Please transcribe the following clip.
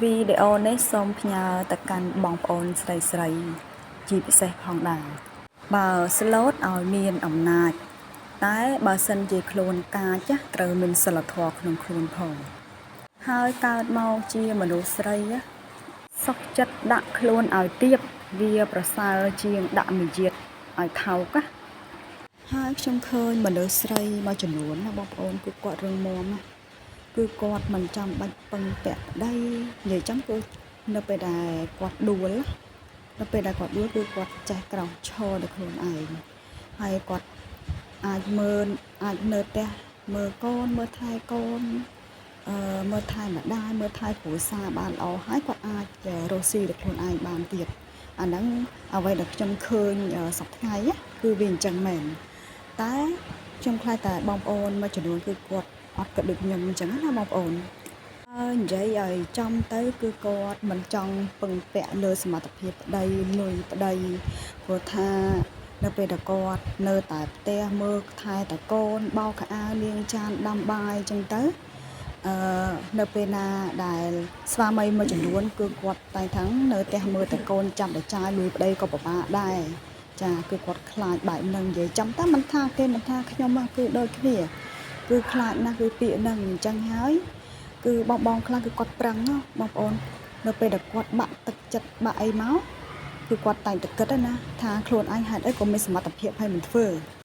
វីដេអូនេះសូមផ្ញើទៅកាន់បងប្អូនស្រីៗជាពិសេសផងដែរបើស្លូតឲ្យមានអំណាចតែបើសិនជាខ្លួនកាចត្រូវមានសិលធម៌ក្នុងខ្លួនផងហើយកើតមកជាមនុស្សស្រីសុខចិត្តដាក់ខ្លួនឲ្យទាបវាប្រសើរជាងដាក់មាយាទឲ្យថោកហើយខ្ញុំឃើញមនុស្សស្រីមួយចំនួនណាបងប្អូនគឺគាត់រឹងមាំណាគឺគាត់មិនចាំបាច់ពឹងពាក់ប្តីនិយាយចឹងគឺនៅពេលដែលគាត់ដួលគឺគាត់ចេះក្រោកឈរដោយខ្លួនឯងហើយគាត់អាចនៅផ្ទះមើលកូនមើលថែកូនមើលថែម្ដាយមើលថែគ្រួសារបានល្អហើយគាត់អាចរស់ស៊ីដោយខ្លួនឯងបានទៀតអាហ្នឹងអ្វីដែលខ្ញុំឃើញសប្តាហ៍គឺវាអញ្ចឹងមែនតែខ្ញុំខ្លាចតែបងប្អូនមួយចំនួនគឺគាត់អត់ក៏ដូចខ្ញុំអញ្ចឹងណាបងប្អូននិយាយឲ្យចំទៅគឺគាត់មិនចង់ពឹងពាក់លើសមត្ថភាពប្តីលុយប្តីព្រោះថានៅពេលដែលគាត់នៅតែផ្ទះមើលថែតែកូនបោកខោអាវលាងចានដាំបាយអញ្ចឹងទៅនៅពេលណាដែលស្វាមីមួយចំនួនគឺគាត់តែងថានៅផ្ទះមើលតែកូនចាំតែចាយលុយប្តីក៏ពិបាកដែរចាគឺគាត់ខ្លាចបែបហ្នឹងនិយាយចាំតែមិនថាគេមិនថាខ្ញុំគឺដូចគ្នាគឺខ្លាចណាស់គឺពាក្យហ្នឹងអញ្ចឹងហើយគឺបងខ្លះគឺគាត់ប្រឹងបងប្អូននៅពេលដែលគាត់បាក់ទឹកចិត្តបាក់អីមកគឺគាត់តែងតែគិតណាថាខ្លួនឯងហេតុអីក៏មានសមត្ថភាពហើយមិនធ្វើ